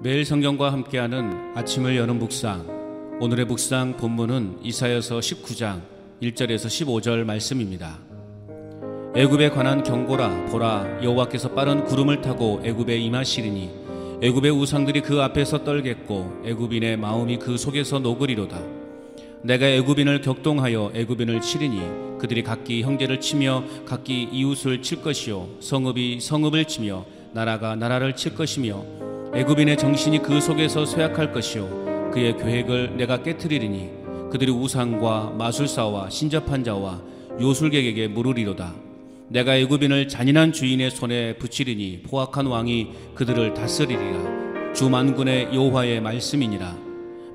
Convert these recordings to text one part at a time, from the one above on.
매일 성경과 함께하는 아침을 여는 묵상. 오늘의 묵상 본문은 이사야서 19장 1절에서 15절 말씀입니다. 애굽에 관한 경고라. 보라, 여호와께서 빠른 구름을 타고 애굽에 임하시리니 애굽의 우상들이 그 앞에서 떨겠고 애굽인의 마음이 그 속에서 녹으리로다. 내가 애굽인을 격동하여 애굽인을 치리니 그들이 각기 형제를 치며 각기 이웃을 칠 것이요 성읍이 성읍을 치며 나라가 나라를 칠 것이며 애굽인의 정신이 그 속에서 쇠약할 것이요 그의 계획을 내가 깨트리리니 그들이 우상과 마술사와 신접한 자와 요술객에게 물으리로다. 내가 애굽인을 잔인한 주인의 손에 붙이리니 포악한 왕이 그들을 다스리리라. 주 만군의 여호와의 말씀이니라.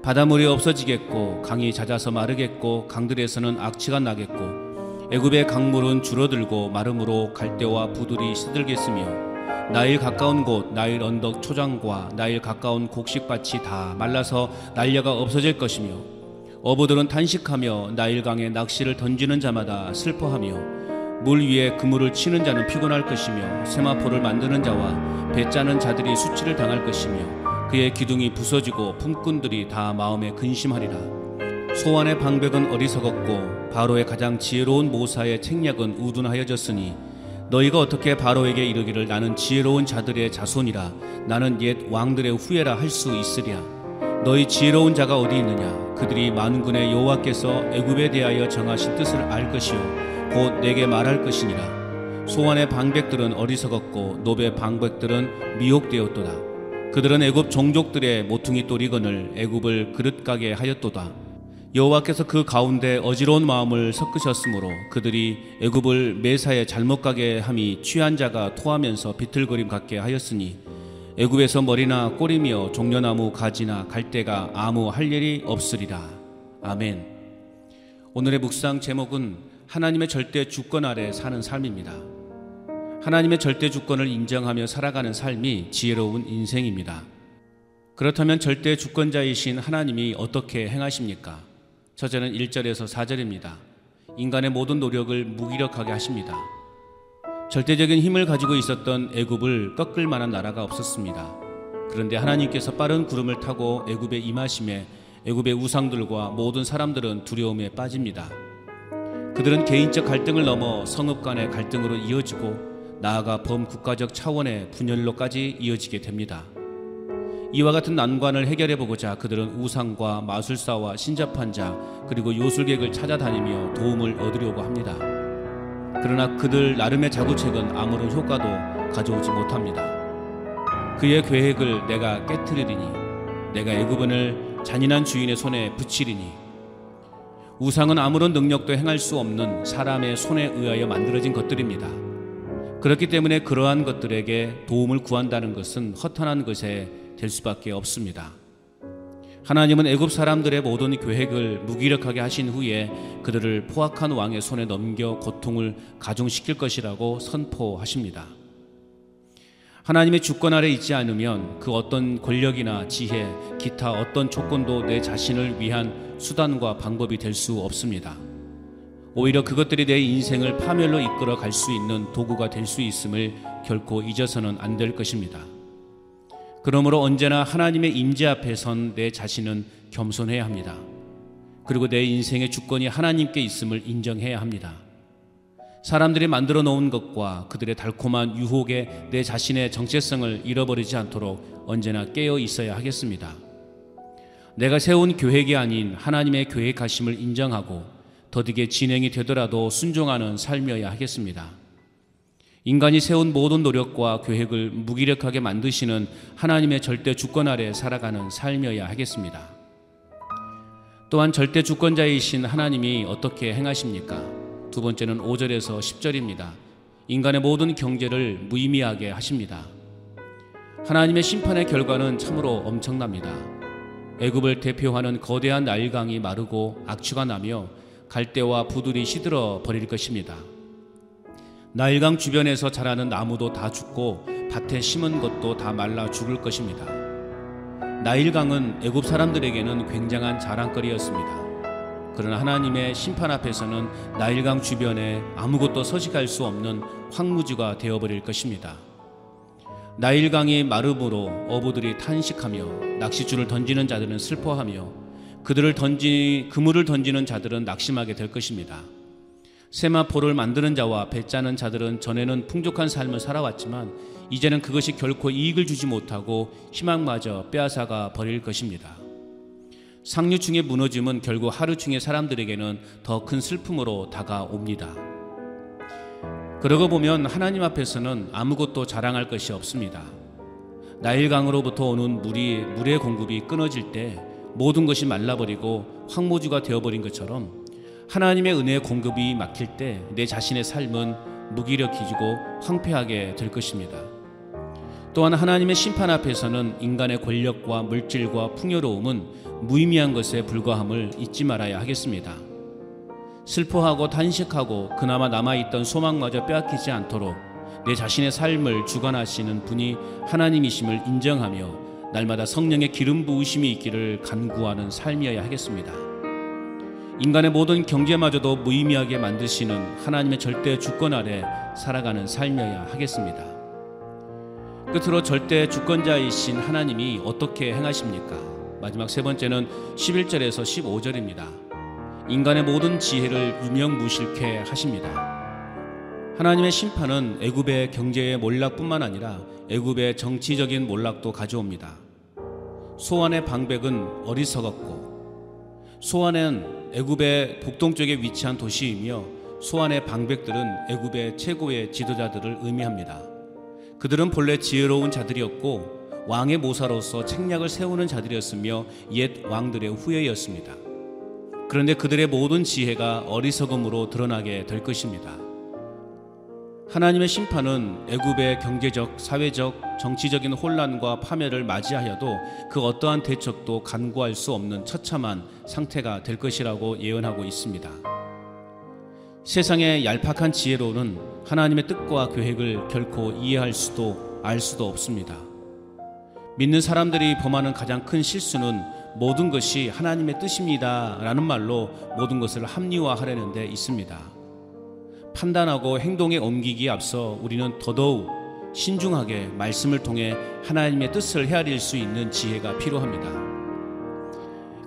바닷물이 없어지겠고 강이 잦아서 마르겠고 강들에서는 악취가 나겠고 애굽의 강물은 줄어들고 마름으로 갈대와 부들이 시들겠으며 나일 가까운 곳 나일 언덕 초장과 나일 가까운 곡식밭이 다 말라서 날려가 없어질 것이며 어부들은 탄식하며 나일강에 낚시를 던지는 자마다 슬퍼하며 물 위에 그물을 치는 자는 피곤할 것이며 세마포를 만드는 자와 배 짜는 자들이 수치를 당할 것이며 그의 기둥이 부서지고 품꾼들이 다 마음에 근심하리라. 소환의 방백은 어리석었고 바로의 가장 지혜로운 모사의 책략은 우둔하여졌으니 너희가 어떻게 바로에게 이르기를 나는 지혜로운 자들의 자손이라 나는 옛 왕들의 후예라 할 수 있으랴. 너희 지혜로운 자가 어디 있느냐. 그들이 만군의 여호와께서 애굽에 대하여 정하신 뜻을 알 것이요 곧 내게 말할 것이니라. 소환의 방백들은 어리석었고 노베 방백들은 미혹되었도다. 그들은 애굽 종족들의 모퉁이 또리건을 애굽을 그릇가게 하였도다. 여호와께서 그 가운데 어지러운 마음을 섞으셨으므로 그들이 애굽을 매사에 잘못 가게 함이 취한 자가 토하면서 비틀거림 같게 하였으니 애굽에서 머리나 꼬리며 종려나무 가지나 갈대가 아무 할 일이 없으리라. 아멘. 오늘의 묵상 제목은 하나님의 절대 주권 아래 사는 삶입니다. 하나님의 절대 주권을 인정하며 살아가는 삶이 지혜로운 인생입니다. 그렇다면 절대 주권자이신 하나님이 어떻게 행하십니까? 첫째는 1절에서 4절입니다. 인간의 모든 노력을 무기력하게 하십니다. 절대적인 힘을 가지고 있었던 애굽을 꺾을 만한 나라가 없었습니다. 그런데 하나님께서 빠른 구름을 타고 애굽에 임하심에 애굽의 우상들과 모든 사람들은 두려움에 빠집니다. 그들은 개인적 갈등을 넘어 성읍 간의 갈등으로 이어지고 나아가 범국가적 차원의 분열로까지 이어지게 됩니다. 이와 같은 난관을 해결해보고자 그들은 우상과 마술사와 신접한 자 그리고 요술객을 찾아다니며 도움을 얻으려고 합니다. 그러나 그들 나름의 자구책은 아무런 효과도 가져오지 못합니다. 그의 계획을 내가 깨트리리니 내가 애굽인을 잔인한 주인의 손에 붙이리니. 우상은 아무런 능력도 행할 수 없는 사람의 손에 의하여 만들어진 것들입니다. 그렇기 때문에 그러한 것들에게 도움을 구한다는 것은 허탄한 것에 될 수밖에 없습니다. 하나님은 애굽 사람들의 모든 계획을 무기력하게 하신 후에 그들을 포악한 왕의 손에 넘겨 고통을 가중시킬 것이라고 선포하십니다. 하나님의 주권 아래 있지 않으면 그 어떤 권력이나 지혜, 기타 어떤 조건도 내 자신을 위한 수단과 방법이 될 수 없습니다. 오히려 그것들이 내 인생을 파멸로 이끌어 갈 수 있는 도구가 될 수 있음을 결코 잊어서는 안 될 것입니다. 그러므로 언제나 하나님의 임재 앞에 선 내 자신은 겸손해야 합니다. 그리고 내 인생의 주권이 하나님께 있음을 인정해야 합니다. 사람들이 만들어 놓은 것과 그들의 달콤한 유혹에 내 자신의 정체성을 잃어버리지 않도록 언제나 깨어 있어야 하겠습니다. 내가 세운 계획이 아닌 하나님의 계획하심을 인정하고 더디게 진행이 되더라도 순종하는 삶이어야 하겠습니다. 인간이 세운 모든 노력과 계획을 무기력하게 만드시는 하나님의 절대 주권 아래 살아가는 삶이어야 하겠습니다. 또한 절대 주권자이신 하나님이 어떻게 행하십니까? 두 번째는 5절에서 10절입니다. 인간의 모든 경제를 무의미하게 하십니다. 하나님의 심판의 결과는 참으로 엄청납니다. 애굽을 대표하는 거대한 나일강이 마르고 악취가 나며 갈대와 부들이 시들어 버릴 것입니다. 나일강 주변에서 자라는 나무도 다 죽고 밭에 심은 것도 다 말라 죽을 것입니다. 나일강은 애굽 사람들에게는 굉장한 자랑거리였습니다. 그러나 하나님의 심판 앞에서는 나일강 주변에 아무것도 서식할 수 없는 황무지가 되어버릴 것입니다. 나일강이 마름으로 어부들이 탄식하며 낚싯줄을 던지는 자들은 슬퍼하며 그물을 던지는 자들은 낙심하게 될 것입니다. 세마포를 만드는 자와 배 짜는 자들은 전에는 풍족한 삶을 살아왔지만 이제는 그것이 결코 이익을 주지 못하고 희망마저 빼앗아가 버릴 것입니다. 상류층의 무너짐은 결국 하류층의 사람들에게는 더 큰 슬픔으로 다가옵니다. 그러고 보면 하나님 앞에서는 아무것도 자랑할 것이 없습니다. 나일강으로부터 오는 물의 공급이 끊어질 때 모든 것이 말라버리고 황무지가 되어버린 것처럼 하나님의 은혜의 공급이 막힐 때 내 자신의 삶은 무기력해지고 황폐하게 될 것입니다. 또한 하나님의 심판 앞에서는 인간의 권력과 물질과 풍요로움은 무의미한 것에 불과함을 잊지 말아야 하겠습니다. 슬퍼하고 탄식하고 그나마 남아있던 소망마저 빼앗기지 않도록 내 자신의 삶을 주관하시는 분이 하나님이심을 인정하며 날마다 성령의 기름 부으심이 있기를 간구하는 삶이어야 하겠습니다. 인간의 모든 경제마저도 무의미하게 만드시는 하나님의 절대 주권 아래 살아가는 삶이어야 하겠습니다. 끝으로 절대 주권자이신 하나님이 어떻게 행하십니까? 마지막 세 번째는 11절에서 15절입니다. 인간의 모든 지혜를 유명무실케 하십니다. 하나님의 심판은 애굽의 경제의 몰락뿐만 아니라 애굽의 정치적인 몰락도 가져옵니다. 소안의 방백은 어리석었고, 소안은 애굽의 북동쪽에 위치한 도시이며 소안의 방백들은 애굽의 최고의 지도자들을 의미합니다. 그들은 본래 지혜로운 자들이었고 왕의 모사로서 책략을 세우는 자들이었으며 옛 왕들의 후예였습니다. 그런데 그들의 모든 지혜가 어리석음으로 드러나게 될 것입니다. 하나님의 심판은 애굽의 경제적, 사회적, 정치적인 혼란과 파멸을 맞이하여도 그 어떠한 대책도 간구할 수 없는 처참한 상태가 될 것이라고 예언하고 있습니다. 세상의 얄팍한 지혜로는 하나님의 뜻과 계획을 결코 이해할 수도 알 수도 없습니다. 믿는 사람들이 범하는 가장 큰 실수는 모든 것이 하나님의 뜻입니다 라는 말로 모든 것을 합리화하려는 데 있습니다. 판단하고 행동에 옮기기에 앞서 우리는 더더욱 신중하게 말씀을 통해 하나님의 뜻을 헤아릴 수 있는 지혜가 필요합니다.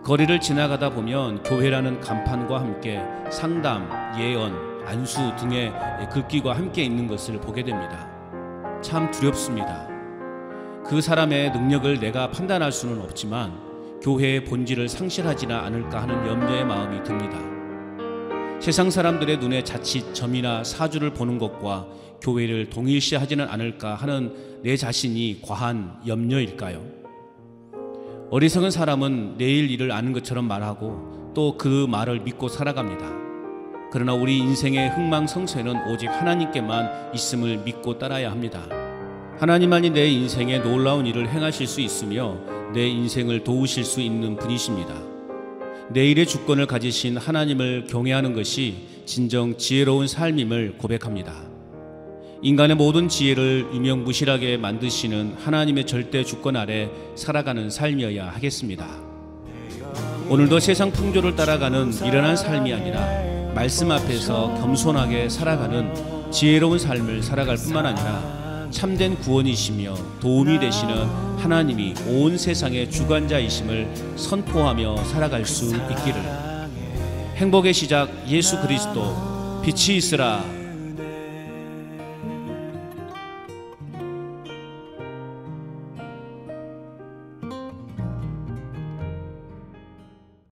거리를 지나가다 보면 교회라는 간판과 함께 상담, 예언, 안수 등의 글귀가 함께 있는 것을 보게 됩니다. 참 두렵습니다. 그 사람의 능력을 내가 판단할 수는 없지만 교회의 본질을 상실하지는 않을까 하는 염려의 마음이 듭니다. 세상 사람들의 눈에 자칫 점이나 사주를 보는 것과 교회를 동일시하지는 않을까 하는 내 자신이 과한 염려일까요? 어리석은 사람은 내일 일을 아는 것처럼 말하고 또 그 말을 믿고 살아갑니다. 그러나 우리 인생의 흥망성쇠는 오직 하나님께만 있음을 믿고 따라야 합니다. 하나님만이 내 인생에 놀라운 일을 행하실 수 있으며 내 인생을 도우실 수 있는 분이십니다. 내일의 주권을 가지신 하나님을 경외하는 것이 진정 지혜로운 삶임을 고백합니다. 인간의 모든 지혜를 유명무실하게 만드시는 하나님의 절대 주권 아래 살아가는 삶이어야 하겠습니다. 오늘도 세상 풍조를 따라가는 미련한 삶이 아니라 말씀 앞에서 겸손하게 살아가는 지혜로운 삶을 살아갈 뿐만 아니라 참된 구원이시며 도움이 되시는 하나님이 온 세상의 주관자이심을 선포하며 살아갈 수 있기를. 행복의 시작 예수 그리스도 빛이 있으라